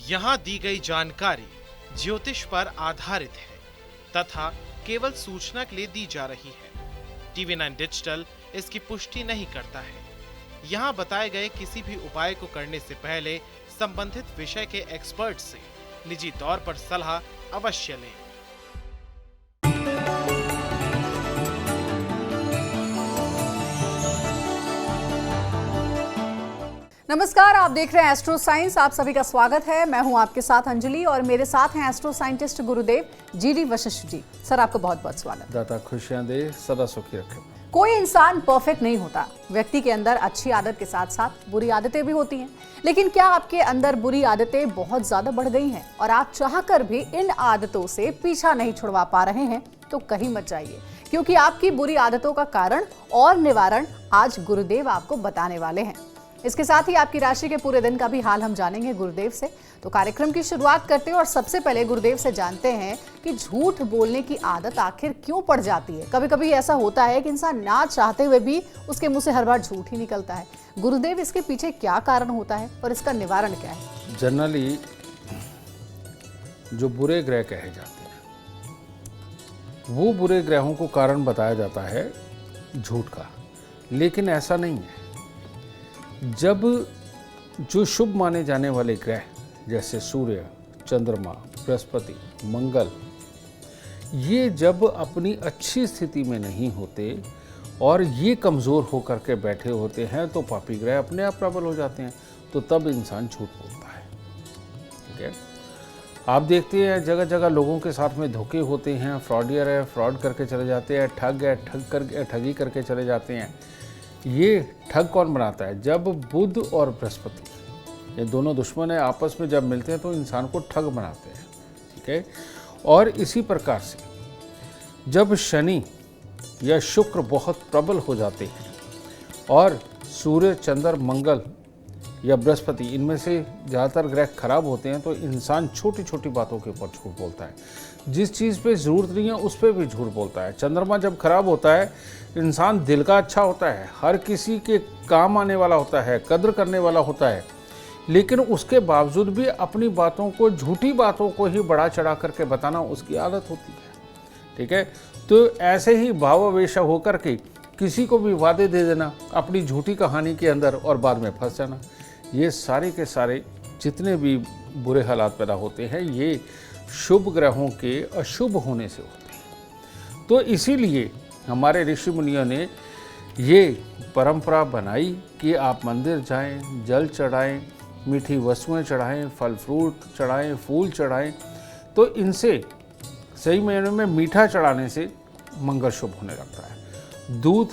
यहाँ दी गई जानकारी ज्योतिष पर आधारित है तथा केवल सूचना के लिए दी जा रही है। TV9 डिजिटल इसकी पुष्टि नहीं करता है। यहाँ बताए गए किसी भी उपाय को करने से पहले संबंधित विषय के एक्सपर्ट से निजी तौर पर सलाह अवश्य लें। नमस्कार, आप देख रहे हैं एस्ट्रो साइंस। आप सभी का स्वागत है। मैं हूं आपके साथ अंजलि और मेरे साथ हैं एस्ट्रो साइंटिस्ट गुरुदेव GD वशिष्ठ जी। सर, आपका बहुत बहुत स्वागत। दाता खुशियां दे, सदा सुखी रखे। कोई इंसान परफेक्ट नहीं होता। व्यक्ति के अंदर अच्छी आदत के साथ साथ बुरी आदतें भी होती हैं। लेकिन क्या आपके अंदर बुरी आदतें बहुत ज्यादा बढ़ गई हैं और आप चाहकर भी इन आदतों से पीछा नहीं छुड़वा पा रहे हैं? तो कहीं मत जाइए, क्योंकि आपकी बुरी आदतों का कारण और निवारण आज गुरुदेव आपको बताने वाले हैं। इसके साथ ही आपकी राशि के पूरे दिन का भी हाल हम जानेंगे गुरुदेव से। तो कार्यक्रम की शुरुआत करते हैं और सबसे पहले गुरुदेव से जानते हैं कि झूठ बोलने की आदत आखिर क्यों पड़ जाती है। कभी कभी ऐसा होता है कि इंसान ना चाहते हुए भी उसके मुंह से हर बार झूठ ही निकलता है। गुरुदेव, इसके पीछे क्या कारण होता है और इसका निवारण क्या है? जनरली जो बुरे ग्रह कहे जाते हैं वो बुरे ग्रहों को कारण बताया जाता है झूठ का, लेकिन ऐसा नहीं है। जब जो शुभ माने जाने वाले ग्रह जैसे सूर्य, चंद्रमा, बृहस्पति, मंगल, ये जब अपनी अच्छी स्थिति में नहीं होते और ये कमज़ोर होकर के बैठे होते हैं तो पापी ग्रह अपने आप प्रबल हो जाते हैं, तो तब इंसान झूठ बोलता है। ठीक है, आप देखते हैं जगह जगह लोगों के साथ में धोखे होते हैं। फ्रॉडियर है, फ्रॉड करके चले जाते हैं। ठग है, ठगी करके चले जाते हैं। ये ठग कौन बनाता है? जब बुध और बृहस्पति ये दोनों दुश्मन है, आपस में जब मिलते हैं तो इंसान को ठग बनाते हैं। ठीक है, और इसी प्रकार से जब शनि या शुक्र बहुत प्रबल हो जाते हैं और सूर्य, चंद्र, मंगल या बृहस्पति, इनमें से ज़्यादातर ग्रह खराब होते हैं तो इंसान छोटी छोटी बातों के ऊपर झूठ बोलता है। जिस चीज़ पे ज़रूरत नहीं है उस पर भी झूठ बोलता है। चंद्रमा जब खराब होता है, इंसान दिल का अच्छा होता है, हर किसी के काम आने वाला होता है, कद्र करने वाला होता है, लेकिन उसके बावजूद भी अपनी बातों को, झूठी बातों को ही बढ़ा चढ़ा करके बताना उसकी आदत होती है। ठीक है, तो ऐसे ही भावावेश होकर के किसी को भी वादे दे देना अपनी झूठी कहानी के अंदर और बाद में फंस जाना, ये सारे के सारे जितने भी बुरे हालात पैदा होते हैं ये शुभ ग्रहों के अशुभ होने से होते हैं। तो इसीलिए हमारे ऋषि मुनियों ने ये परंपरा बनाई कि आप मंदिर जाएं, जल चढ़ाएं, मीठी वस्तुएं चढ़ाएं, फल फ्रूट चढ़ाएं, फूल चढ़ाएं। तो इनसे सही मायने में मीठा चढ़ाने से मंगल शुभ होने लगता है। दूध,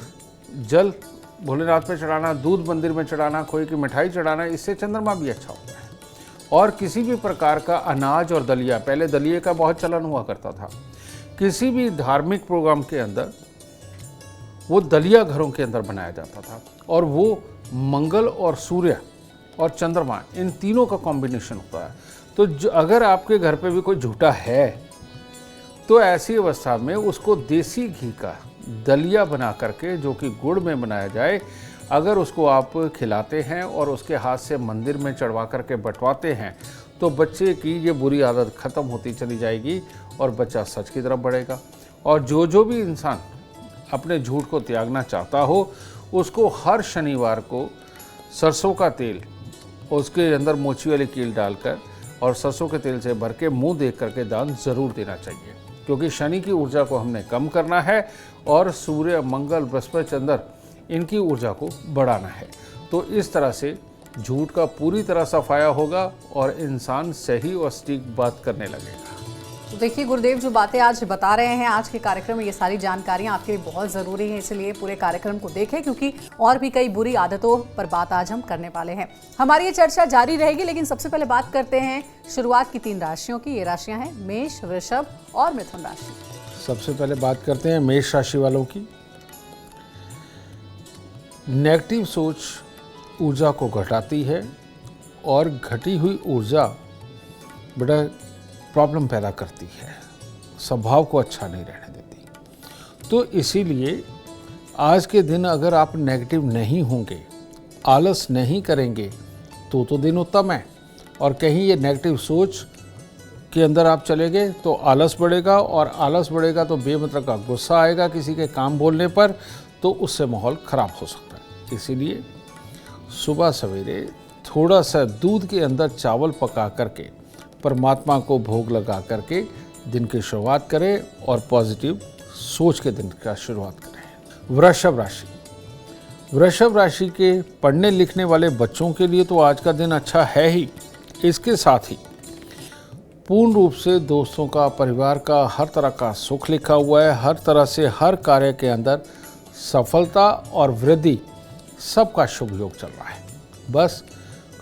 जल भोलेनाथ पे चढ़ाना, दूध मंदिर में चढ़ाना, खोए की मिठाई चढ़ाना, इससे चंद्रमा भी अच्छा होता है। और किसी भी प्रकार का अनाज और दलिया, पहले दलिए का बहुत चलन हुआ करता था, किसी भी धार्मिक प्रोग्राम के अंदर वो दलिया घरों के अंदर बनाया जाता था और वो मंगल और सूर्य और चंद्रमा, इन तीनों का कॉम्बिनेशन होता है। तो अगर आपके घर पे भी कोई झूठा है तो ऐसी अवस्था में उसको देसी घी का दलिया बना करके, जो कि गुड़ में बनाया जाए, अगर उसको आप खिलाते हैं और उसके हाथ से मंदिर में चढ़वा करके बंटवाते हैं तो बच्चे की ये बुरी आदत ख़त्म होती चली जाएगी और बच्चा सच की तरफ बढ़ेगा। और जो भी इंसान अपने झूठ को त्यागना चाहता हो उसको हर शनिवार को सरसों का तेल, उसके अंदर मोची वाली कील डालकर और सरसों के तेल से भर के मुँह देख करके दान ज़रूर देना चाहिए, क्योंकि शनि की ऊर्जा को हमने कम करना है और सूर्य, मंगल, बृहस्पति, चंद्र, इनकी ऊर्जा को बढ़ाना है। तो इस तरह से झूठ का पूरी तरह सफाया होगा और इंसान सही और सटीक बात करने लगेगा। तो देखिए गुरुदेव, जो बातें आज बता रहे हैं आज के कार्यक्रम में, ये सारी जानकारियां आपके लिए बहुत ज़रूरी हैं, इसलिए पूरे कार्यक्रम को देखें, क्योंकि और भी कई बुरी आदतों पर बात आज हम करने वाले हैं। हमारी ये चर्चा जारी रहेगी, लेकिन सबसे पहले बात करते हैं शुरुआत की 3 राशियों की। ये राशियां हैं मेष, वृषभ और मिथुन राशि। सबसे पहले बात करते हैं मेष राशि वालों की। नेगेटिव सोच ऊर्जा को घटाती है और घटी हुई ऊर्जा बड़ा प्रॉब्लम पैदा करती है, स्वभाव को अच्छा नहीं रहने देती। तो इसीलिए आज के दिन अगर आप नेगेटिव नहीं होंगे, आलस नहीं करेंगे तो दिन उत्तम है। और कहीं ये नेगेटिव सोच के अंदर आप चले गए तो आलस बढ़ेगा, और आलस बढ़ेगा तो बेमतलब का गुस्सा आएगा किसी के काम बोलने पर, तो उससे माहौल ख़राब हो सकता है। इसीलिए सुबह सवेरे थोड़ा सा दूध के अंदर चावल पका करके परमात्मा को भोग लगा करके दिन की शुरुआत करें और पॉजिटिव सोच के दिन का शुरुआत करें। वृषभ राशि, वृषभ राशि के पढ़ने लिखने वाले बच्चों के लिए तो आज का दिन अच्छा है ही, इसके साथ ही पूर्ण रूप से दोस्तों का, परिवार का, हर तरह का सुख लिखा हुआ है। हर तरह से हर कार्य के अंदर सफलता और वृद्धि, सबका शुभ योग चल रहा है। बस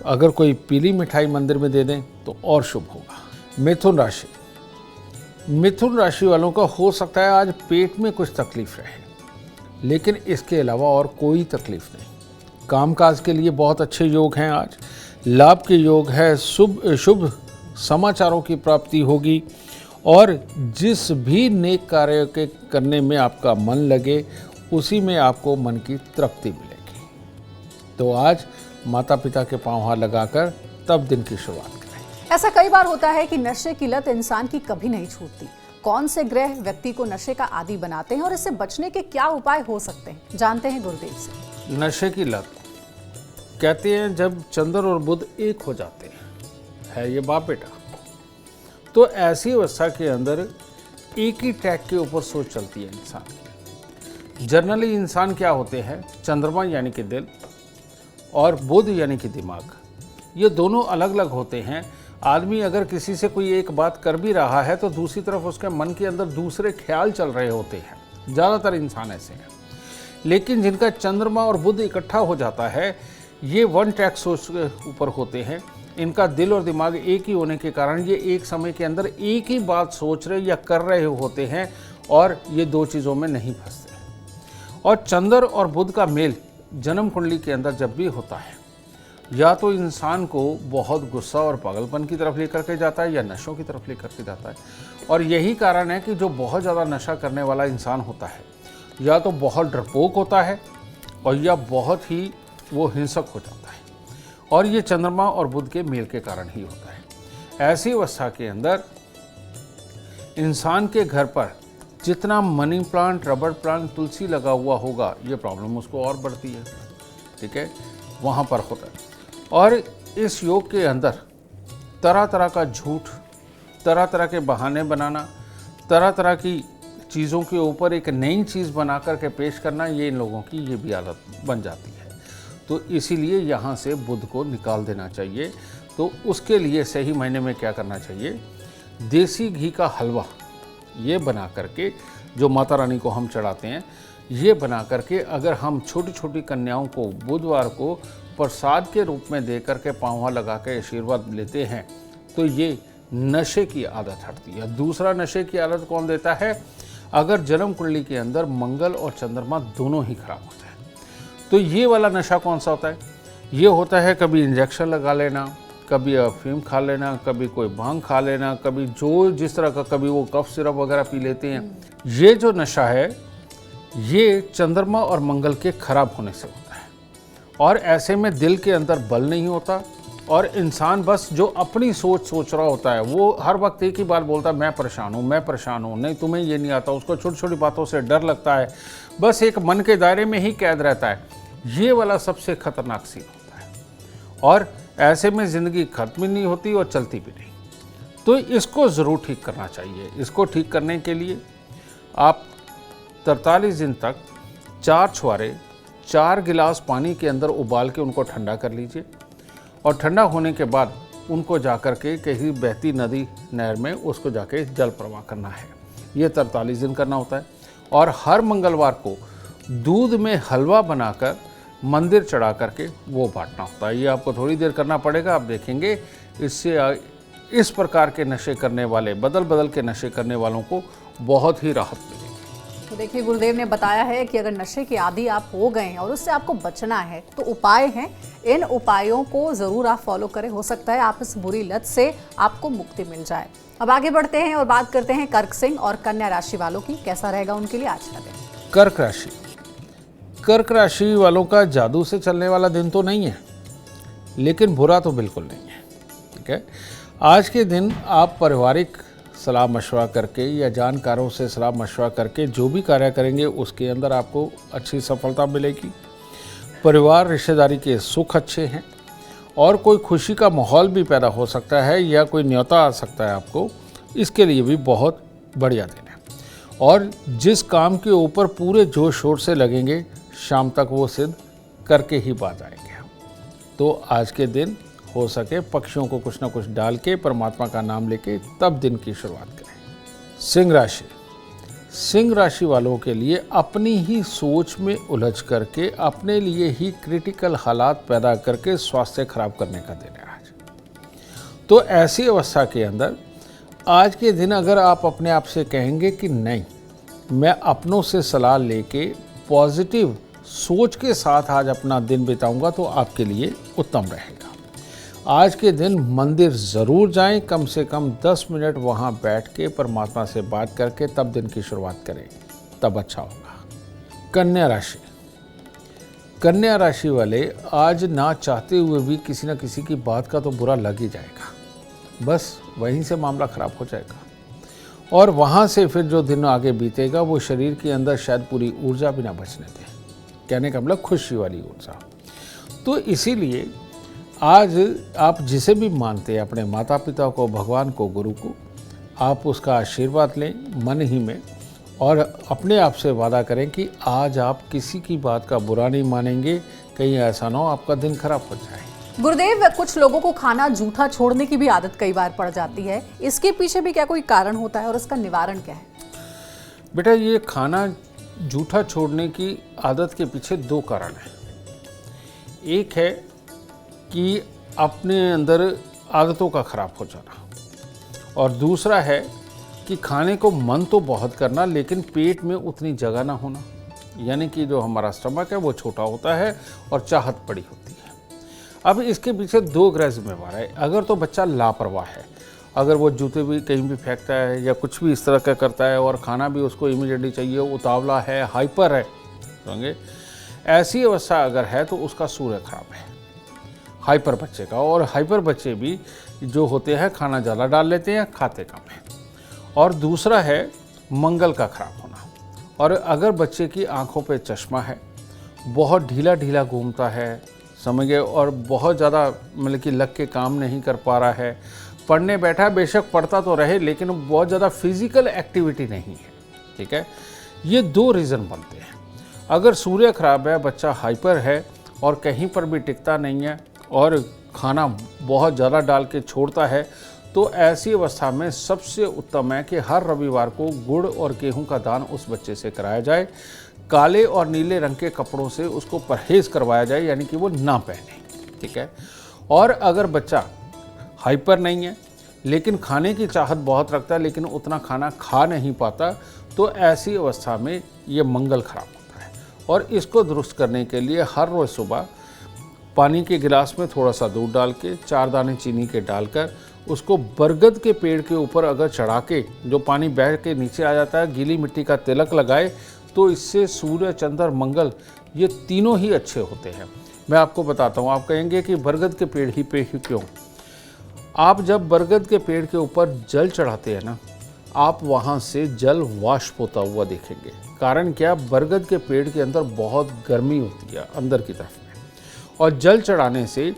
अगर कोई पीली मिठाई मंदिर में दे दें तो और शुभ होगा। मिथुन राशि, मिथुन राशि वालों का हो सकता है आज पेट में कुछ तकलीफ रहे, लेकिन इसके अलावा और कोई तकलीफ नहीं। कामकाज के लिए बहुत अच्छे योग हैं आज, लाभ के योग है, शुभ समाचारों की प्राप्ति होगी, और जिस भी नेक कार्य के करने में आपका मन लगे उसी में आपको मन की तृप्ति मिलेगी। तो आज माता पिता के पांव हाथ लगाकर तब दिन की शुरुआत करें। ऐसा कई बार होता है कि नशे की लत इंसान की कभी नहीं छूटती। कौन से ग्रह व्यक्ति को नशे का आदी बनाते हैं और इससे बचने के क्या उपाय हो सकते हैं, जानते हैं गुरुदेव से। नशे की लत कहते हैं जब चंद्र और बुध एक हो जाते हैं, है ये बाप बेटा, तो ऐसी अवस्था के अंदर एक ही ट्रैक के ऊपर सोच चलती है इंसान की। जनरली इंसान क्या होते हैं, चंद्रमा यानी कि दिल और बुध यानी कि दिमाग, ये दोनों अलग अलग होते हैं। आदमी अगर किसी से कोई एक बात कर भी रहा है तो दूसरी तरफ उसके मन के अंदर दूसरे ख्याल चल रहे होते हैं, ज़्यादातर इंसान ऐसे हैं। लेकिन जिनका चंद्रमा और बुध इकट्ठा हो जाता है, ये वन ट्रैक सोच के ऊपर होते हैं। इनका दिल और दिमाग एक ही होने के कारण ये एक समय के अंदर एक ही बात सोच रहे या कर रहे होते हैं, और ये दो चीज़ों में नहीं फंसते। और चंद्र और बुध का मेल जन्म कुंडली के अंदर जब भी होता है, या तो इंसान को बहुत गुस्सा और पागलपन की तरफ लेकर के जाता है या नशों की तरफ लेकर के जाता है। और यही कारण है कि जो बहुत ज़्यादा नशा करने वाला इंसान होता है, या तो बहुत डरपोक होता है और या बहुत ही वो हिंसक हो जाता है, और ये चंद्रमा और बुध के मेल के कारण ही होता है। ऐसी अवस्था के अंदर इंसान के घर पर जितना मनी प्लांट, रबर प्लांट, तुलसी लगा हुआ होगा, ये प्रॉब्लम उसको और बढ़ती है। ठीक है, वहाँ पर होता है। और इस योग के अंदर तरह तरह का झूठ, तरह तरह के बहाने बनाना, तरह तरह की चीज़ों के ऊपर एक नई चीज़ बना कर के पेश करना, ये इन लोगों की ये भी आदत बन जाती है। तो इसीलिए यहाँ से बुध को निकाल देना चाहिए। तो उसके लिए सही महीने में क्या करना चाहिए, देसी घी का हलवा ये बना करके, जो माता रानी को हम चढ़ाते हैं, ये बना करके अगर हम छोटी छोटी कन्याओं को बुधवार को प्रसाद के रूप में दे करके पाँव लगा के आशीर्वाद लेते हैं, तो ये नशे की आदत हटती है। दूसरा नशे की आदत कौन देता है, अगर जन्म कुंडली के अंदर मंगल और चंद्रमा दोनों ही खराब हो जाए, तो ये वाला नशा कौन सा होता है, ये होता है कभी इंजेक्शन लगा लेना, कभी अफीम खा लेना, कभी कोई भांग खा लेना, कभी जो जिस तरह का, कभी वो कफ सिरप वगैरह पी लेते हैं। ये जो नशा है ये चंद्रमा और मंगल के खराब होने से होता है, और ऐसे में दिल के अंदर बल नहीं होता, और इंसान बस जो अपनी सोच रहा होता है, वो हर वक्त एक ही बात बोलता है, मैं परेशान हूँ, मैं परेशान हूँ, नहीं तुम्हें ये नहीं आता। उसको छोटी छोटी बातों से डर लगता है, बस एक मन के दायरे में ही कैद रहता है। ये वाला सबसे खतरनाक सीन होता है, और ऐसे में ज़िंदगी खत्म ही नहीं होती और चलती भी नहीं। तो इसको ज़रूर ठीक करना चाहिए। इसको ठीक करने के लिए आप 43 दिन तक 4 छुहारे 4 गिलास पानी के अंदर उबाल के उनको ठंडा कर लीजिए, और ठंडा होने के बाद उनको जाकर के कहीं बहती नदी, नहर में उसको जाके जल प्रवाह करना है। ये 43 दिन करना होता है। और हर मंगलवार को दूध में हलवा बनाकर मंदिर चढ़ा करके वो बांटना होता है। ये आपको थोड़ी देर करना पड़ेगा, आप देखेंगे इससे इस प्रकार के नशे करने वाले, बदल बदल के नशे करने वालों को बहुत ही राहत मिलेगी। तो देखिए, गुरुदेव ने बताया है कि अगर नशे के आदी आप हो गए हैं और उससे आपको बचना है तो उपाय हैं, इन उपायों को ज़रूर आप फॉलो करें। हो सकता है आप इस बुरी लत से आपको मुक्ति मिल जाए। अब आगे बढ़ते हैं और बात करते हैं कर्क सिंह और कन्या राशि वालों की, कैसा रहेगा उनके लिए आज का दिन। कर्क राशि, कर्क राशि वालों का जादू से चलने वाला दिन तो नहीं है, लेकिन बुरा तो बिल्कुल नहीं है। ठीक है। आज के दिन आप पारिवारिक सलाह मशवरा करके या जानकारों से सलाह मशवरा करके जो भी कार्य करेंगे उसके अंदर आपको अच्छी सफलता मिलेगी। परिवार रिश्तेदारी के सुख अच्छे हैं और कोई खुशी का माहौल भी पैदा हो सकता है या कोई न्योता आ सकता है आपको, इसके लिए भी बहुत बढ़िया दिन है। और जिस काम के ऊपर पूरे जोश शोर से लगेंगे शाम तक वो सिद्ध करके ही बात आएंगे। तो आज के दिन हो सके पक्षियों को कुछ ना कुछ डाल के परमात्मा का नाम लेके तब दिन की शुरुआत करें। सिंह राशि, सिंह राशि वालों के लिए अपनी ही सोच में उलझ करके अपने लिए ही क्रिटिकल हालात पैदा करके स्वास्थ्य खराब करने का दिन है आज। तो ऐसी अवस्था के अंदर आज के दिन अगर आप अपने आप से कहेंगे कि नहीं, मैं अपनों से सलाह लेके पॉजिटिव सोच के साथ आज अपना दिन बिताऊंगा, तो आपके लिए उत्तम रहेगा। आज के दिन मंदिर ज़रूर जाएं, कम से कम 10 मिनट वहां बैठ के परमात्मा से बात करके तब दिन की शुरुआत करें, तब अच्छा होगा। कन्या राशि, कन्या राशि वाले आज ना चाहते हुए भी किसी न किसी की बात का तो बुरा लग ही जाएगा, बस वहीं से मामला ख़राब हो जाएगा और वहाँ से फिर जो दिन आगे बीतेगा वो शरीर के अंदर शायद पूरी ऊर्जा भी ना बचने दे। कहने का मतलब खुशी वाली ऊर्जा। तो इसीलिए आज आप जिसे भी मानते हैं, अपने माता पिता को, भगवान को, गुरु को, आप उसका आशीर्वाद लें मन ही में और अपने आप से वादा करें कि आज आप किसी की बात का बुरा नहीं मानेंगे, कहीं ऐसा ना हो आपका दिन खराब हो जाए। गुरुदेव, कुछ लोगों को खाना जूठा छोड़ने की भी आदत कई बार पड़ जाती है, इसके पीछे भी क्या कोई कारण होता है और उसका निवारण क्या है? बेटा, ये खाना जूठा छोड़ने की आदत के पीछे 2 कारण हैं। एक है कि अपने अंदर आदतों का खराब हो जाना और दूसरा है कि खाने को मन तो बहुत करना लेकिन पेट में उतनी जगह ना होना, यानी कि जो हमारा स्टमक है वो छोटा होता है और चाहत बड़ी होती है। अब इसके पीछे 2 ग्रह जिम्मेवार है। अगर तो बच्चा लापरवाह है, अगर वो जूते भी कहीं भी फेंकता है या कुछ भी इस तरह का करता है और खाना भी उसको इमीडिएटली चाहिए, उतावला है, हाइपर है, समझे, ऐसी अवस्था अगर है तो उसका सूर्य खराब है, हाइपर बच्चे का। और हाइपर बच्चे भी जो होते हैं खाना ज़्यादा डाल लेते हैं, खाते कम है। और दूसरा है मंगल का खराब होना। और अगर बच्चे की आंखों पे चश्मा है, बहुत ढीला ढीला घूमता है, समझ गए, और बहुत ज़्यादा मतलब कि लग के काम नहीं कर पा रहा है, पढ़ने बैठा बेशक पढ़ता तो रहे लेकिन बहुत ज़्यादा फिजिकल एक्टिविटी नहीं है, ठीक है, ये 2 रीज़न बनते हैं। अगर सूर्य खराब है, बच्चा हाइपर है और कहीं पर भी टिकता नहीं है और खाना बहुत ज़्यादा डाल के छोड़ता है, तो ऐसी अवस्था में सबसे उत्तम है कि हर रविवार को गुड़ और गेहूं का दान उस बच्चे से कराया जाए। काले और नीले रंग के कपड़ों से उसको परहेज़ करवाया जाए, यानी कि वो ना पहने, ठीक है। और अगर बच्चा हाइपर नहीं है लेकिन खाने की चाहत बहुत रखता है लेकिन उतना खाना खा नहीं पाता, तो ऐसी अवस्था में ये मंगल खराब होता है। और इसको दुरुस्त करने के लिए हर रोज़ सुबह पानी के गिलास में थोड़ा सा दूध डाल के 4 दाने चीनी के डालकर उसको बरगद के पेड़ के ऊपर अगर चढ़ा के जो पानी बह के नीचे आ जाता है, गीली मिट्टी का तिलक लगाए, तो इससे सूर्य, चंद्र, मंगल ये तीनों ही अच्छे होते हैं। मैं आपको बताता हूँ। आप कहेंगे कि बरगद के पेड़ ही पे ही क्यों? आप जब बरगद के पेड़ के ऊपर जल चढ़ाते हैं ना, आप वहाँ से जल वाष्प होता हुआ देखेंगे। कारण क्या? बरगद के पेड़ के अंदर बहुत गर्मी होती है अंदर की तरफ में, और जल चढ़ाने से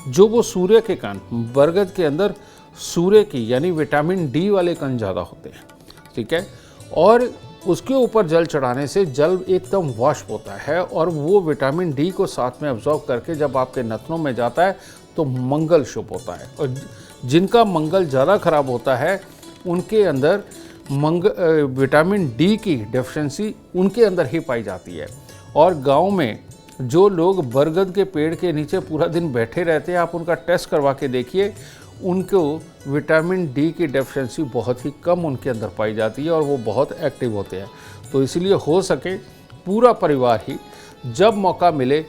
जो वो सूर्य के कण, बरगद के अंदर सूर्य की यानी विटामिन डी वाले कण ज़्यादा होते हैं, ठीक है, और उसके ऊपर जल चढ़ाने से जल एकदम वाष्प होता है और वो विटामिन डी को साथ में अब्जॉर्ब करके जब आपके नथनों में जाता है तो मंगल शुभ होता है। और जिनका मंगल ज़्यादा खराब होता है उनके अंदर विटामिन डी की डेफिशिएंसी उनके अंदर ही पाई जाती है। और गांव में जो लोग बरगद के पेड़ के नीचे पूरा दिन बैठे रहते हैं, आप उनका टेस्ट करवा के देखिए, उनको विटामिन डी की डेफिशिएंसी बहुत ही कम उनके अंदर पाई जाती है और वो बहुत एक्टिव होते हैं। तो इसलिए हो सके पूरा परिवार ही जब मौका मिले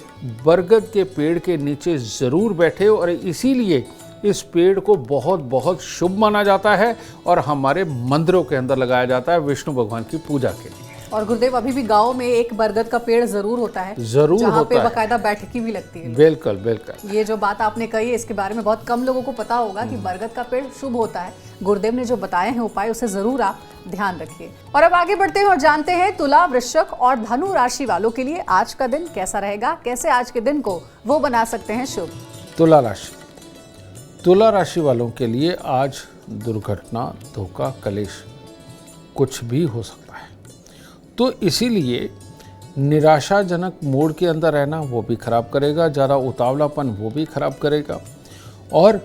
बरगद के पेड़ के नीचे ज़रूर बैठे, और इसीलिए इस पेड़ को बहुत बहुत शुभ माना जाता है और हमारे मंदिरों के अंदर लगाया जाता है विष्णु भगवान की पूजा के लिए। और गुरुदेव अभी भी गांव में एक बरगद का पेड़ जरूर होता है, जरूर जहाँ होता पे है। बाकायदा बैठकी भी लगती है। बिल्कुल बिल्कुल। ये जो बात आपने कही है इसके बारे में बहुत कम लोगों को पता होगा कि बरगद का पेड़ शुभ होता है। गुरुदेव ने जो बताए हैं उपाय, उसे जरूर आप ध्यान रखिए। और अब आगे बढ़ते हैं और जानते हैं तुला, वृश्चिक और धनु राशि वालों के लिए आज का दिन कैसा रहेगा, कैसे आज के दिन को वो बना सकते हैं शुभ। तुला राशि, तुला राशि वालों के लिए आज दुर्घटना, धोखा, कलेश कुछ भी हो सकता है। तो इसीलिए निराशाजनक मूड के अंदर रहना वो भी खराब करेगा, ज़्यादा उतावलापन वो भी खराब करेगा, और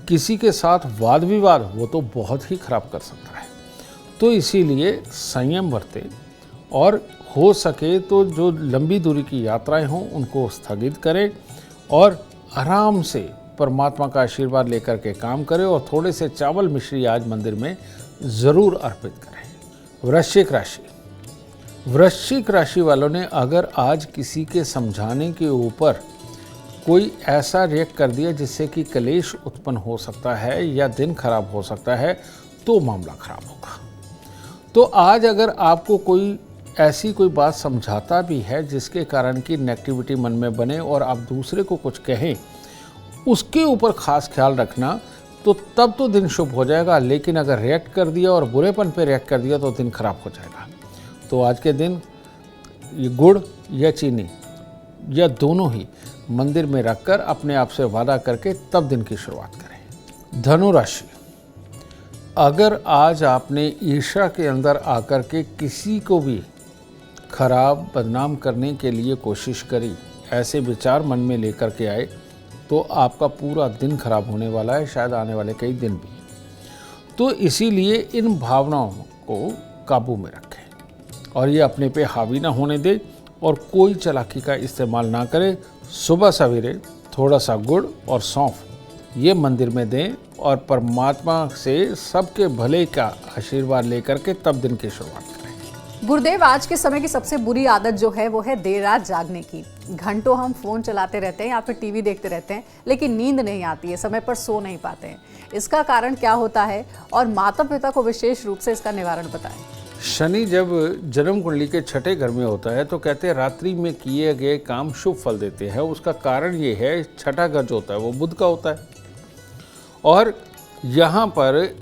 किसी के साथ वाद विवाद वो तो बहुत ही खराब कर सकता है। तो इसीलिए संयम बरतें और हो सके तो जो लंबी दूरी की यात्राएं हों उनको स्थगित करें और आराम से परमात्मा का आशीर्वाद लेकर के काम करें, और थोड़े से चावल मिश्री आज मंदिर में ज़रूर अर्पित करें। वृश्चिक राशि, वृश्चिक राशि वालों ने अगर आज किसी के समझाने के ऊपर कोई ऐसा रिएक्ट कर दिया जिससे कि कलेश उत्पन्न हो सकता है या दिन खराब हो सकता है, तो मामला खराब होगा। तो आज अगर आपको कोई ऐसी कोई बात समझाता भी है जिसके कारण कि नेगेटिविटी मन में बने और आप दूसरे को कुछ कहें, उसके ऊपर खास ख्याल रखना, तो तब तो दिन शुभ हो जाएगा। लेकिन अगर रिएक्ट कर दिया और बुरेपन पे रिएक्ट कर दिया तो दिन खराब हो जाएगा। तो आज के दिन ये गुड़ या चीनी या दोनों ही मंदिर में रखकर अपने आप से वादा करके तब दिन की शुरुआत करें। धनु राशि, अगर आज आपने ईर्ष्या के अंदर आकर के किसी को भी खराब बदनाम करने के लिए कोशिश करी, ऐसे विचार मन में लेकर के आए, तो आपका पूरा दिन खराब होने वाला है, शायद आने वाले कई दिन भी। तो इसीलिए इन भावनाओं को काबू में रखें और ये अपने पे हावी ना होने दें और कोई चालाकी का इस्तेमाल ना करें। सुबह सवेरे थोड़ा सा गुड़ और सौंफ ये मंदिर में दें और परमात्मा से सबके भले का आशीर्वाद लेकर के तब दिन की शुरुआत करें। गुरुदेव, आज के समय की सबसे बुरी आदत जो है वो है देर रात जागने की। घंटों हम फोन चलाते रहते हैं या फिर टीवी देखते रहते हैं, लेकिन नींद नहीं आती है, समय पर सो नहीं पाते हैं। इसका कारण क्या होता है और माता पिता को विशेष रूप से इसका निवारण बताएं। शनि जब जन्म कुंडली के छठे घर में होता है तो कहते हैं रात्रि में किए गए काम शुभ फल देते हैं। उसका कारण ये है, छठा घर जो होता है वो बुध का होता है, और यहाँ पर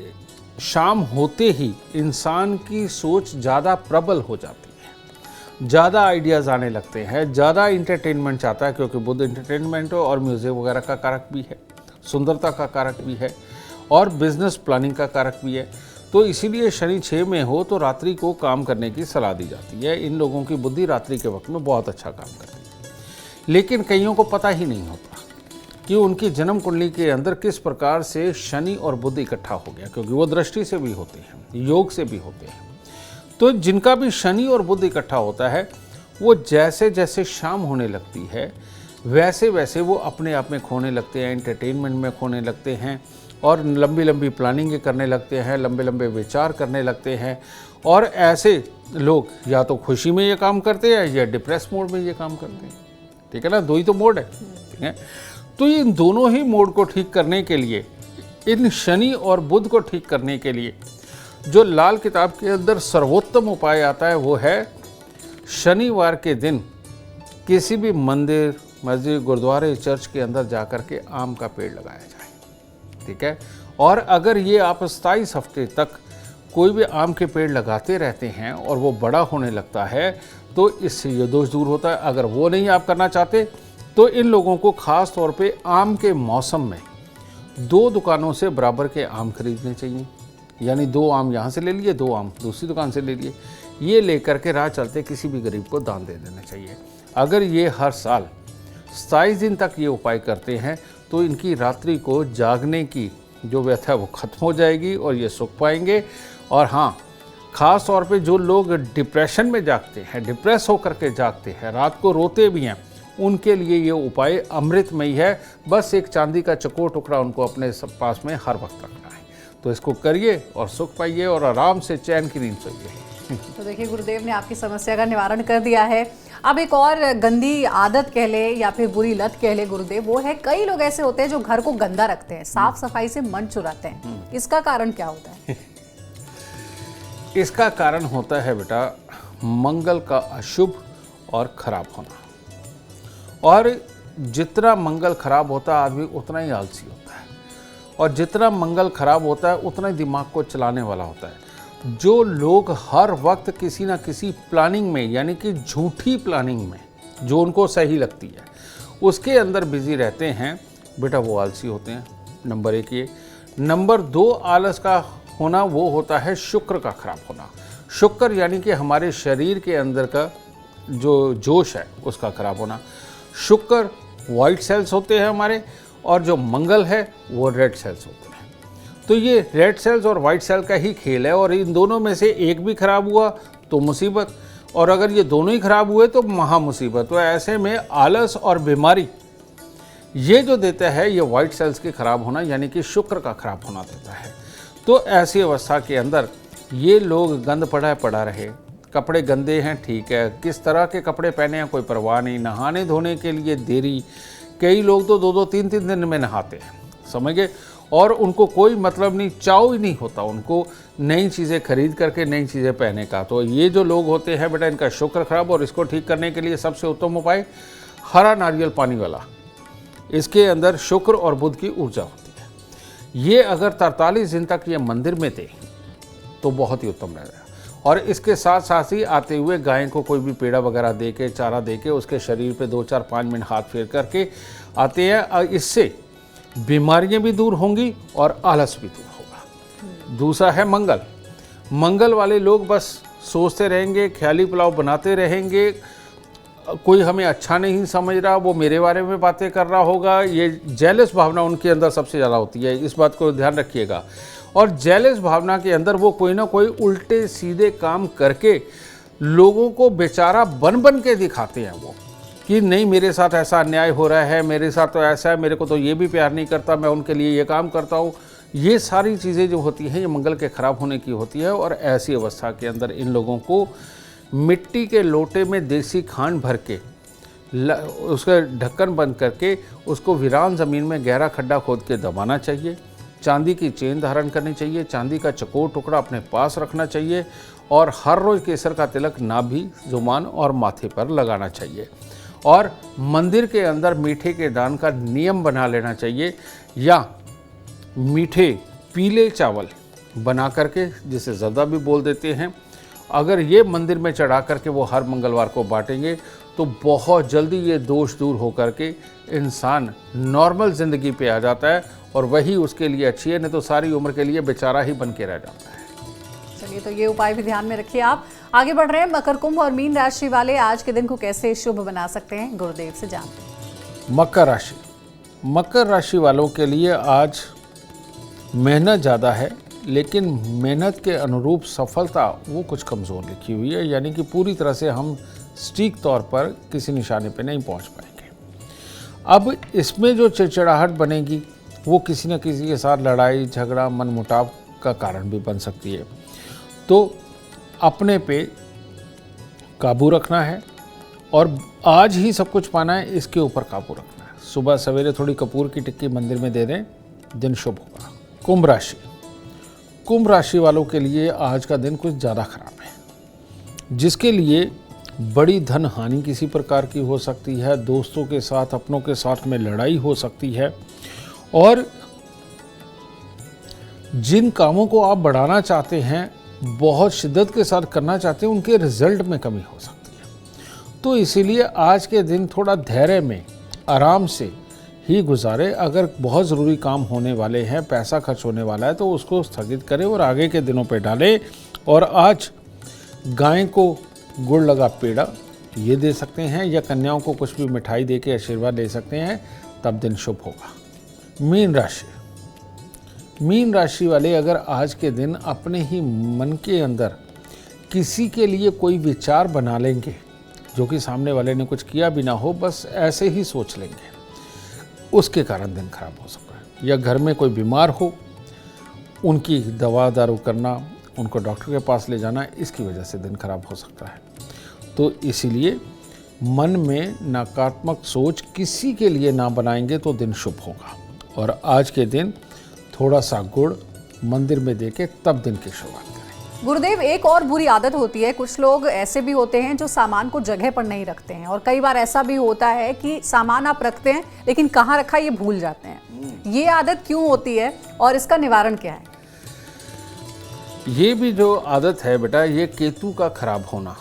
शाम होते ही इंसान की सोच ज़्यादा प्रबल हो जाती है, ज़्यादा आइडियाज़ आने लगते हैं, ज़्यादा इंटरटेनमेंट चाहता है, क्योंकि बुध इंटरटेनमेंट और म्यूज़िक वगैरह का कारक भी है, सुंदरता का कारक भी है और बिजनेस प्लानिंग का कारक भी है। तो इसीलिए शनि 6 में हो तो रात्रि को काम करने की सलाह दी जाती है। इन लोगों की बुद्धि रात्रि के वक्त में बहुत अच्छा काम करती है, लेकिन कईयों को पता ही नहीं होता कि उनकी जन्म कुंडली के अंदर किस प्रकार से शनि और बुध इकट्ठा हो गया, क्योंकि वो दृष्टि से भी होते हैं, योग से भी होते हैं। तो जिनका भी शनि और बुध इकट्ठा होता है, वो जैसे जैसे शाम होने लगती है वैसे वैसे वो अपने आप में खोने लगते हैं, एंटरटेनमेंट में खोने लगते हैं और लंबी लंबी प्लानिंग करने लगते हैं, लंबे लंबे विचार करने लगते हैं। और ऐसे लोग या तो खुशी में ये काम करते हैं या डिप्रेस मोड में ये काम करते हैं। ठीक है ना, दो ही तो मोड है। ठीक है, तो इन दोनों ही मोड को ठीक करने के लिए, इन शनि और बुध को ठीक करने के लिए जो लाल किताब के अंदर सर्वोत्तम उपाय आता है वो है शनिवार के दिन किसी भी मंदिर, मस्जिद, गुरुद्वारे, चर्च के अंदर जाकर के आम का पेड़ लगाया जाए। ठीक है, और अगर ये आप 27 हफ्ते तक कोई भी आम के पेड़ लगाते रहते हैं और वो बड़ा होने लगता है तो इससे ये दोष दूर होता है। अगर वो नहीं आप करना चाहते तो इन लोगों को ख़ास तौर पे आम के मौसम में 2 दुकानों से बराबर के आम खरीदने चाहिए। यानी 2 आम यहाँ से ले लिए, 2 आम दूसरी दुकान से ले लिए। ये लेकर के राह चलते किसी भी गरीब को दान दे देना चाहिए। अगर ये हर साल 27 दिन तक ये उपाय करते हैं तो इनकी रात्रि को जागने की जो व्यथा है वो खत्म हो जाएगी और ये सुख पाएंगे। और हाँ, ख़ास तौर पे जो लोग डिप्रेशन में जागते हैं, डिप्रेस होकर के जागते हैं, रात को रोते भी हैं, उनके लिए ये उपाय अमृतमयी है। बस एक चांदी का चकोर टुकड़ा उनको अपने पास में हर वक्त रखना है। तो इसको करिए और सुख पाइए और आराम से चैन की नींद सोइए। तो देखिए, गुरुदेव ने आपकी समस्या का निवारण कर दिया है। अब एक और गंदी आदत कह ले या फिर बुरी लत कह ले गुरुदेव, वो है कई लोग ऐसे होते हैं जो घर को गंदा रखते हैं, साफ सफाई से मन चुराते हैं। इसका कारण क्या होता है? इसका कारण होता है बेटा मंगल का अशुभ और खराब होना। और जितना मंगल खराब होता है आदमी उतना ही आलसी होता है, और जितना मंगल खराब होता है उतना ही दिमाग को चलाने वाला होता है। जो लोग हर वक्त किसी ना किसी प्लानिंग में, यानी कि झूठी प्लानिंग में जो उनको सही लगती है उसके अंदर बिजी रहते हैं, बेटा वो आलसी होते हैं। नंबर 1 ये। नंबर 2 आलस का होना वो होता है शुक्र का खराब होना। शुक्र यानी कि हमारे शरीर के अंदर का जो जोश है उसका खराब होना। शुक्र वाइट सेल्स होते हैं हमारे, और जो मंगल है वो रेड सेल्स होते हैं। तो ये रेड सेल्स और वाइट सेल का ही खेल है, और इन दोनों में से एक भी खराब हुआ तो मुसीबत, और अगर ये दोनों ही खराब हुए तो महा मुसीबत। तो ऐसे में आलस और बीमारी ये जो देता है ये वाइट सेल्स के खराब होना, यानी कि शुक्र का खराब होना देता है। तो ऐसी अवस्था के अंदर ये लोग गंद पड़ा रहे, कपड़े गंदे हैं ठीक है, किस तरह के कपड़े पहने हैं कोई परवाह नहीं, नहाने धोने के लिए देरी, कई लोग तो 2-2 3-3 दिन में नहाते हैं, समझ गए, और उनको कोई मतलब नहीं, चाव ही नहीं होता उनको नई चीज़ें खरीद करके नई चीज़ें पहनने का। तो ये जो लोग होते हैं बेटा, इनका शुक्र खराब, और इसको ठीक करने के लिए सबसे उत्तम उपाय हरा नारियल पानी वाला, इसके अंदर शुक्र और बुध की ऊर्जा होती है। ये अगर 43 दिन तक ये मंदिर में थे तो बहुत ही उत्तम रहेगा। और इसके साथ साथ ही आते हुए गाय को कोई भी पेड़ा वगैरह दे के, चारा दे के, उसके शरीर पे 2-4-5 मिनट हाथ फेर करके आते हैं। इससे बीमारियां भी दूर होंगी और आलस भी दूर होगा। दूसरा है मंगल। मंगल वाले लोग बस सोचते रहेंगे, ख्याली पुलाव बनाते रहेंगे, कोई हमें अच्छा नहीं समझ रहा, वो मेरे बारे में बातें कर रहा होगा। ये जेलस भावना उनके अंदर सबसे ज़्यादा होती है, इस बात को ध्यान रखिएगा। और जेलस भावना के अंदर वो कोई ना कोई उल्टे सीधे काम करके लोगों को बेचारा बन के दिखाते हैं वो, कि नहीं मेरे साथ ऐसा अन्याय हो रहा है, मेरे साथ तो ऐसा है, मेरे को तो ये भी प्यार नहीं करता, मैं उनके लिए ये काम करता हूँ। ये सारी चीज़ें जो होती हैं ये मंगल के खराब होने की होती है। और ऐसी अवस्था के अंदर इन लोगों को मिट्टी के लोटे में देसी खांड भर के उसका ढक्कन बंद करके उसको वीरान ज़मीन में गहरा खड्डा खोद के दबाना चाहिए। चांदी की चेन धारण करनी चाहिए, चांदी का चकोर टुकड़ा अपने पास रखना चाहिए, और हर रोज़ केसर का तिलक नाभि, जुबान और माथे पर लगाना चाहिए। और मंदिर के अंदर मीठे के दान का नियम बना लेना चाहिए, या मीठे पीले चावल बना करके, जिसे ज़र्दा भी बोल देते हैं, अगर ये मंदिर में चढ़ा करके वो हर मंगलवार को बांटेंगे तो बहुत जल्दी ये दोष दूर हो करके इंसान नॉर्मल ज़िंदगी पे आ जाता है, और वही उसके लिए अच्छी है, नहीं तो सारी उम्र के लिए बेचारा ही बन के रह जाता है। चलिए, तो ये उपाय भी ध्यान में रखिए। आप आगे बढ़ रहे हैं। मकर, कुंभ और मीन राशि वाले आज के दिन को कैसे शुभ बना सकते हैं, गुरुदेव से जानते हैं। मकर राशि। मकर राशि वालों के लिए आज मेहनत ज़्यादा है, लेकिन मेहनत के अनुरूप सफलता वो कुछ कमज़ोर लिखी हुई है, यानी कि पूरी तरह से हम सटीक तौर पर किसी निशाने पे नहीं पहुंच पाएंगे। अब इसमें जो चिड़चिड़ाहट बनेगी वो किसी न किसी के साथ लड़ाई झगड़ा मनमुटाव का कारण भी बन सकती है। तो अपने पे काबू रखना है, और आज ही सब कुछ पाना है, इसके ऊपर काबू रखना है। सुबह सवेरे थोड़ी कपूर की टिक्की मंदिर में दे दें, दिन शुभ होगा। कुंभ राशि। कुंभ राशि वालों के लिए आज का दिन कुछ ज़्यादा खराब है, जिसके लिए बड़ी धन हानि किसी प्रकार की हो सकती है, दोस्तों के साथ अपनों के साथ में लड़ाई हो सकती है, और जिन कामों को आप बढ़ाना चाहते हैं, बहुत शिद्दत के साथ करना चाहते हैं, उनके रिजल्ट में कमी हो सकती है। तो इसीलिए आज के दिन थोड़ा धैर्य में आराम से ही गुजारे। अगर बहुत ज़रूरी काम होने वाले हैं, पैसा खर्च होने वाला है, तो उसको स्थगित करें और आगे के दिनों पे डालें। और आज गाय को गुड़ लगा पेड़ा ये दे सकते हैं, या कन्याओं को कुछ भी मिठाई दे के आशीर्वाद दे सकते हैं, तब दिन शुभ होगा। मीन राशि। मीन राशि वाले अगर आज के दिन अपने ही मन के अंदर किसी के लिए कोई विचार बना लेंगे, जो कि सामने वाले ने कुछ किया भी ना हो, बस ऐसे ही सोच लेंगे, उसके कारण दिन खराब हो सकता है। या घर में कोई बीमार हो, उनकी दवा दारू करना, उनको डॉक्टर के पास ले जाना, इसकी वजह से दिन खराब हो सकता है। तो इसीलिए मन में नकारात्मक सोच किसी के लिए ना बनाएंगे तो दिन शुभ होगा। और आज के दिन थोड़ा सा गुड़ मंदिर में देके तब दिन की शुरुआत करें। गुरुदेव, एक और बुरी आदत होती है, कुछ लोग ऐसे भी होते हैं जो सामान को जगह पर नहीं रखते हैं, और कई बार ऐसा भी होता है कि सामान आप रखते हैं लेकिन कहाँ रखा ये भूल जाते हैं। ये आदत क्यों होती है और इसका निवारण क्या है? ये भी जो आदत है बेटा, ये केतु का खराब होना,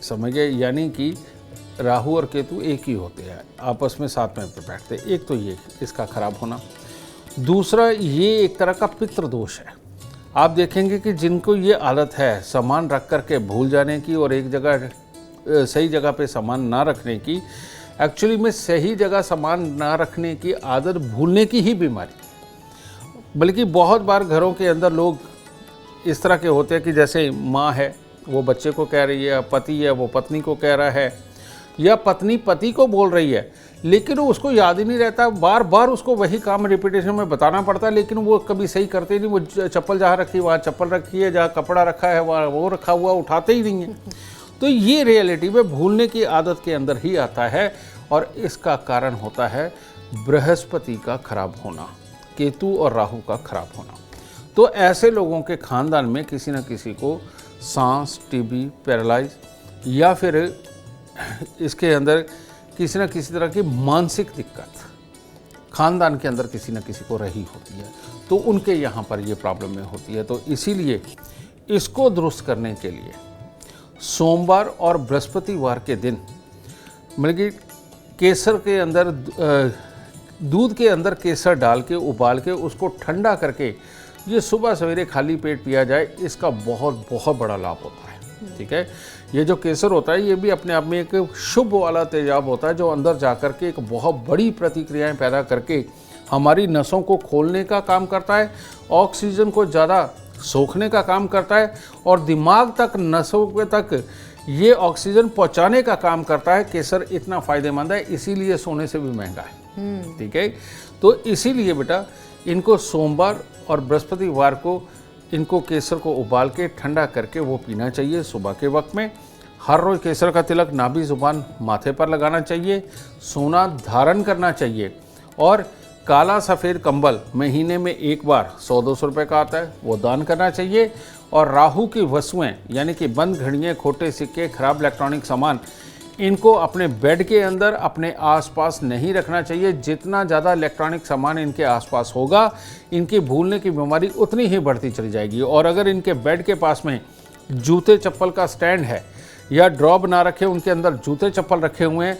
समझ गए? यानी कि राहु और केतु एक ही होते हैं, आपस में साथ में बैठते। एक तो ये इसका खराब होना, दूसरा ये एक तरह का पितृ दोष है। आप देखेंगे कि जिनको ये आदत है सामान रख करके भूल जाने की और एक जगह सही जगह पे सामान ना रखने की, एक्चुअली में सही जगह सामान ना रखने की आदत भूलने की ही बीमारी। बल्कि बहुत बार घरों के अंदर लोग इस तरह के होते हैं कि जैसे माँ है वो बच्चे को कह रही है, पति है वो पत्नी को कह रहा है, या पत्नी पति को बोल रही है, लेकिन वो उसको याद ही नहीं रहता, बार बार उसको वही काम रिपीटेशन में बताना पड़ता है, लेकिन वो कभी सही करते ही नहीं। वो चप्पल जहाँ रखी वहाँ चप्पल रखी है, जहाँ कपड़ा रखा है वहाँ वो रखा हुआ, उठाते ही नहीं है। तो ये रियलिटी में भूलने की आदत के अंदर ही आता है, और इसका कारण होता है बृहस्पति का खराब होना, केतु और राहु का खराब होना। तो ऐसे लोगों के खानदान में किसी न किसी को सांस, टीबी, पैरालाइज, या फिर इसके अंदर किसी न किसी तरह की मानसिक दिक्कत खानदान के अंदर किसी न किसी को रही होती है, तो उनके यहाँ पर ये प्रॉब्लम में होती है। तो इसीलिए इसको दुरुस्त करने के लिए सोमवार और बृहस्पतिवार के दिन, मतलब कि केसर के अंदर दूध के अंदर केसर डाल के उबाल के उसको ठंडा करके ये सुबह सवेरे खाली पेट पिया जाए, इसका बहुत बहुत बड़ा लाभ होता है। ठीक है, ये जो केसर होता है ये भी अपने आप में एक शुभ वाला तेजाब होता है, जो अंदर जाकर के एक बहुत बड़ी प्रतिक्रियाएं पैदा करके हमारी नसों को खोलने का काम करता है, ऑक्सीजन को ज़्यादा सोखने का काम करता है, और दिमाग तक, नसों तक ये ऑक्सीजन पहुंचाने का काम करता है। केसर इतना फ़ायदेमंद है, इसीलिए सोने से भी महंगा है। ठीक है, तो इसीलिए बेटा इनको सोमवार और बृहस्पतिवार को इनको केसर को उबाल के ठंडा करके वो पीना चाहिए सुबह के वक्त में। हर रोज़ केसर का तिलक नाभि ज़ुबान माथे पर लगाना चाहिए, सोना धारण करना चाहिए, और काला सफ़ेद कंबल महीने में एक बार 100-200 रुपये का आता है वो दान करना चाहिए। और राहु की वस्तुएं यानी कि बंद घड़ियाँ, खोटे सिक्के, खराब इलेक्ट्रॉनिक सामान, इनको अपने बेड के अंदर अपने आसपास नहीं रखना चाहिए। जितना ज़्यादा इलेक्ट्रॉनिक सामान इनके आसपास होगा, इनकी भूलने की बीमारी उतनी ही बढ़ती चली जाएगी। और अगर इनके बेड के पास में जूते चप्पल का स्टैंड है या ड्रॉ बना रखे, उनके अंदर जूते चप्पल रखे हुए हैं,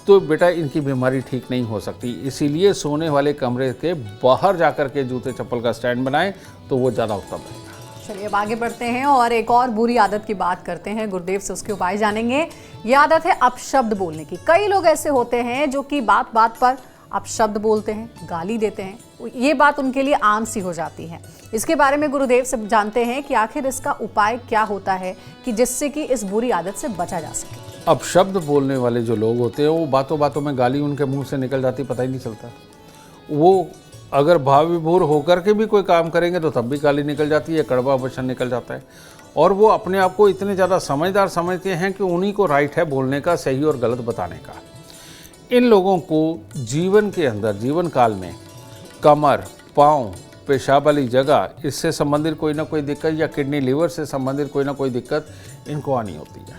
तो बेटा इनकी बीमारी ठीक नहीं हो सकती। इसीलिए सोने वाले कमरे के बाहर जाकर के जूते चप्पल का स्टैंड बनाएं तो वो ज़्यादा उत्तम है। चलिए अब आगे बढ़ते हैं और एक और बुरी आदत की बात करते हैं। गुरुदेव से उसके उपाय जानेंगे। ये आदत है अपशब्द बोलने की। कई लोग ऐसे होते हैं जो कि बात बात पर अपशब्द बोलते हैं, गाली देते हैं। ये बात उनके लिए आम सी हो जाती है। इसके बारे में गुरुदेव से जानते हैं कि आखिर इसका उपाय क्या होता है कि जिससे कि इस बुरी आदत से बचा जा सके। अपशब्द बोलने वाले जो लोग होते हैं वो बातों बातों में गाली उनके मुंह से निकल जाती, पता ही नहीं चलता। वो अगर भाव विभोर होकर के भी कोई काम करेंगे तो तब भी गाली निकल जाती है, कड़वा वचन निकल जाता है। और वो अपने आप को इतने ज़्यादा समझदार समझते हैं कि उन्हीं को राइट है बोलने का, सही और गलत बताने का। इन लोगों को जीवन के अंदर, जीवन काल में कमर, पाँव, पेशाब वाली जगह, इससे संबंधित कोई ना कोई दिक्कत, या किडनी लीवर से संबंधित कोई ना कोई दिक्कत इनको आनी होती है।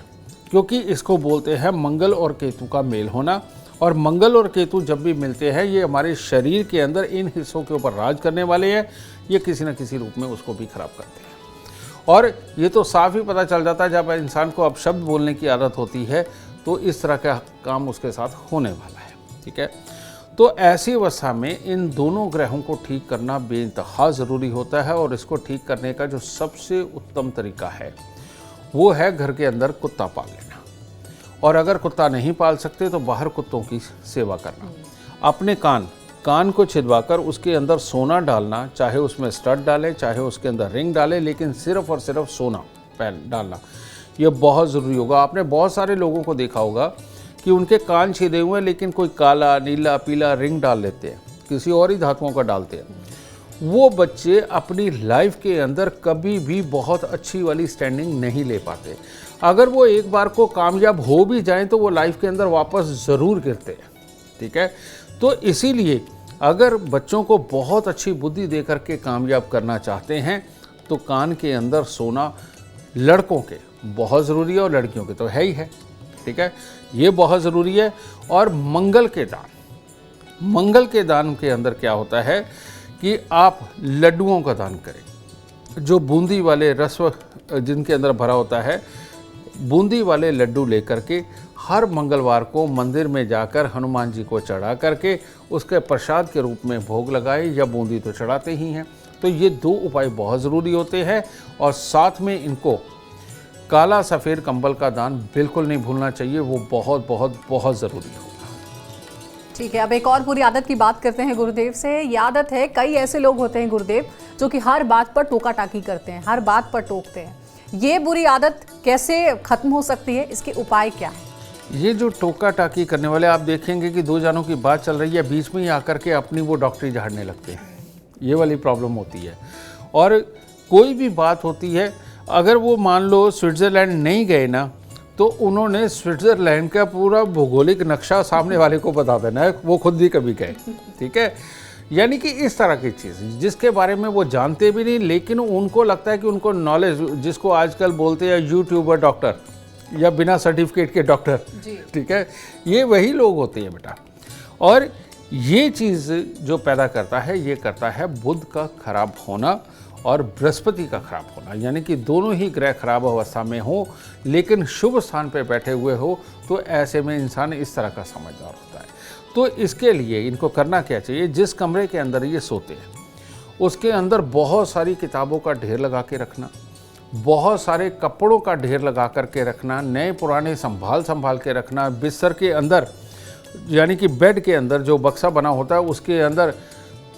क्योंकि इसको बोलते हैं मंगल और केतु का मेल होना। और मंगल और केतु जब भी मिलते हैं, ये हमारे शरीर के अंदर इन हिस्सों के ऊपर राज करने वाले हैं। ये किसी न किसी रूप में उसको भी खराब करते हैं। और ये तो साफ ही पता चल जाता है जब इंसान को अपशब्द बोलने की आदत होती है तो इस तरह का काम उसके साथ होने वाला है। ठीक है, तो ऐसी अवस्था में इन दोनों ग्रहों को ठीक करना बेइंतहा ज़रूरी होता है। और इसको ठीक करने का जो सबसे उत्तम तरीका है वो है घर के अंदर कुत्ता पाल लेना। और अगर कुत्ता नहीं पाल सकते तो बाहर कुत्तों की सेवा करना। अपने कान को छिदवाकर उसके अंदर सोना डालना, चाहे उसमें स्टड डालें, चाहे उसके अंदर रिंग डालें, लेकिन सिर्फ और सिर्फ सोना डालना, ये बहुत ज़रूरी होगा। आपने बहुत सारे लोगों को देखा होगा कि उनके कान छिदे हुए हैं लेकिन कोई काला, नीला, पीला रिंग डाल लेते हैं, किसी और ही धातुओं का डालते हैं। वो बच्चे अपनी लाइफ के अंदर कभी भी बहुत अच्छी वाली स्टैंडिंग नहीं ले पाते। अगर वो एक बार को कामयाब हो भी जाएं तो वो लाइफ के अंदर वापस ज़रूर गिरते हैं। ठीक है, तो इसीलिए अगर बच्चों को बहुत अच्छी बुद्धि दे करके कामयाब करना चाहते हैं तो कान के अंदर सोना लड़कों के बहुत ज़रूरी है और लड़कियों के तो है ही है, ठीक है, ये बहुत ज़रूरी है। और मंगल के दान के अंदर क्या होता है कि आप लड्डुओं का दान करें, जो बूंदी वाले रस जिनके अंदर भरा होता है, बूंदी वाले लड्डू लेकर के हर मंगलवार को मंदिर में जाकर हनुमान जी को चढ़ा करके उसके प्रसाद के रूप में भोग लगाए, या बूंदी तो चढ़ाते ही हैं। तो ये 2 उपाय बहुत ज़रूरी होते हैं। और साथ में इनको काला सफ़ेद कंबल का दान बिल्कुल नहीं भूलना चाहिए, वो बहुत बहुत बहुत ज़रूरी होगा। ठीक है, अब एक और बुरी आदत की बात करते हैं गुरुदेव से। ये आदत है, कई ऐसे लोग होते हैं गुरुदेव जो कि हर बात पर टोका टाकी करते हैं, हर बात पर टोकते हैं। ये बुरी आदत कैसे खत्म हो सकती है, इसके उपाय क्या है? ये जो टोका टाकी करने वाले, आप देखेंगे कि 2 जानों की बात चल रही है, बीच में ही आकर के अपनी वो डॉक्टरी झाड़ने लगते हैं, ये वाली प्रॉब्लम होती है। और कोई भी बात होती है, अगर वो मान लो स्विट्ज़रलैंड नहीं गए ना, तो उन्होंने स्विट्ज़रलैंड का पूरा भौगोलिक नक्शा सामने वाले को बता देना है, वो खुद भी कभी गए, ठीक है। यानी कि इस तरह की चीज़ जिसके बारे में वो जानते भी नहीं, लेकिन उनको लगता है कि उनको नॉलेज, जिसको आजकल बोलते हैं यूट्यूबर डॉक्टर या बिना सर्टिफिकेट के डॉक्टर, ठीक है, ये वही लोग होते हैं बेटा। और ये चीज़ जो पैदा करता है, ये करता है बुध का खराब होना और बृहस्पति का खराब होना, यानी कि दोनों ही ग्रह खराब अवस्था में हो लेकिन शुभ स्थान पर बैठे हुए हो, तो ऐसे में इंसान इस तरह का समझदार होता है। तो इसके लिए इनको करना क्या चाहिए, जिस कमरे के अंदर ये सोते हैं उसके अंदर बहुत सारी किताबों का ढेर लगा के रखना, बहुत सारे कपड़ों का ढेर लगा करके रखना, नए पुराने संभाल के रखना। बिस्तर के अंदर, यानी कि बेड के अंदर जो बक्सा बना होता है उसके अंदर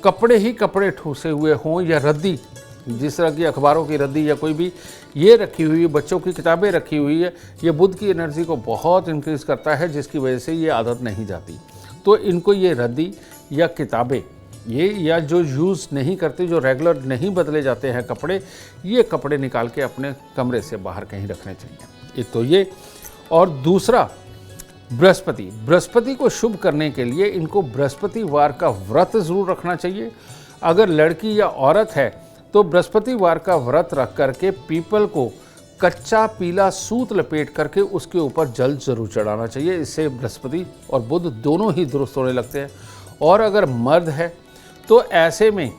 कपड़े ही कपड़े ठूसे हुए हों, या रद्दी, जिस तरह की अखबारों की रद्दी या कोई भी ये रखी हुई है, बच्चों की किताबें रखी हुई है, ये बुध की एनर्जी को बहुत इंक्रीज़ करता है, जिसकी वजह से ये आदत नहीं जाती। तो इनको ये रद्दी या किताबें, ये या जो यूज़ नहीं करते, जो रेगुलर नहीं बदले जाते हैं कपड़े, ये कपड़े निकाल के अपने कमरे से बाहर कहीं रखने चाहिए। एक तो ये, और दूसरा बृहस्पति को शुभ करने के लिए इनको बृहस्पतिवार का व्रत ज़रूर रखना चाहिए। अगर लड़की या औरत है तो बृहस्पतिवार का व्रत रख करके पीपल को कच्चा पीला सूत लपेट करके उसके ऊपर जल जरूर चढ़ाना चाहिए। इससे बृहस्पति और बुध दोनों ही दुरुस्त होने लगते हैं। और अगर मर्द है तो ऐसे में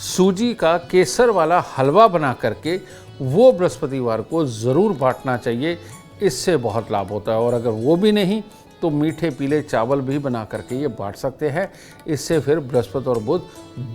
सूजी का केसर वाला हलवा बना करके वो बृहस्पतिवार को ज़रूर बांटना चाहिए, इससे बहुत लाभ होता है। और अगर वो भी नहीं तो मीठे पीले चावल भी बना करके ये बांट सकते हैं। इससे फिर बृहस्पति और बुध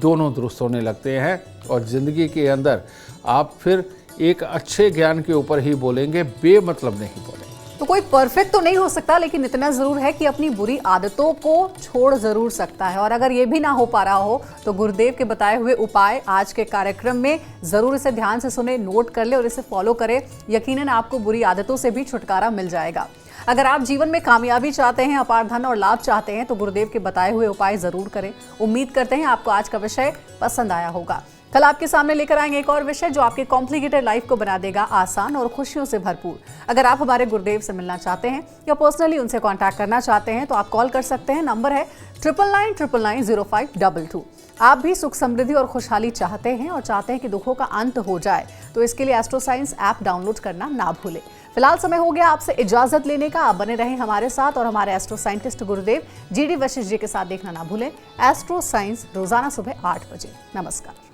दोनों दुरुस्त होने लगते हैं और ज़िंदगी के अंदर आप फिर एक अच्छे ज्ञान के ऊपर ही बोलेंगे, बेमतलब नहीं बोलेंगे। तो कोई परफेक्ट तो नहीं हो सकता, लेकिन इतना जरूर है कि अपनी बुरी आदतों को छोड़ जरूर सकता है। और अगर ये भी ना हो पा रहा हो तो गुरुदेव के बताए हुए उपाय आज के कार्यक्रम में जरूर इसे ध्यान से सुने, नोट कर ले और इसे फॉलो करें। यकीनन आपको बुरी आदतों से भी छुटकारा मिल जाएगा। अगर आप जीवन में कामयाबी चाहते हैं, अपार धन और लाभ चाहते हैं, तो गुरुदेव के बताए हुए उपाय जरूर करें। उम्मीद करते हैं आपको आज का विषय पसंद आया होगा। कल आपके सामने लेकर आएंगे एक और विषय जो आपके कॉम्प्लिकेटेड लाइफ को बना देगा आसान और खुशियों से भरपूर। अगर आप हमारे गुरुदेव से मिलना चाहते हैं या पर्सनली उनसे कांटेक्ट करना चाहते हैं तो आप कॉल कर सकते हैं। नंबर है 9999905222। आप भी सुख समृद्धि और खुशहाली चाहते हैं और चाहते हैं कि दुखों का अंत हो जाए, तो इसके लिए एस्ट्रो साइंस ऐप डाउनलोड करना ना भूलें। फिलहाल समय हो गया आपसे इजाजत लेने का। आप बने रहें हमारे साथ और हमारे एस्ट्रो साइंटिस्ट गुरुदेव GD वशिष्ठ जी के साथ देखना ना भूलें एस्ट्रो साइंस रोजाना सुबह 8 बजे। नमस्कार।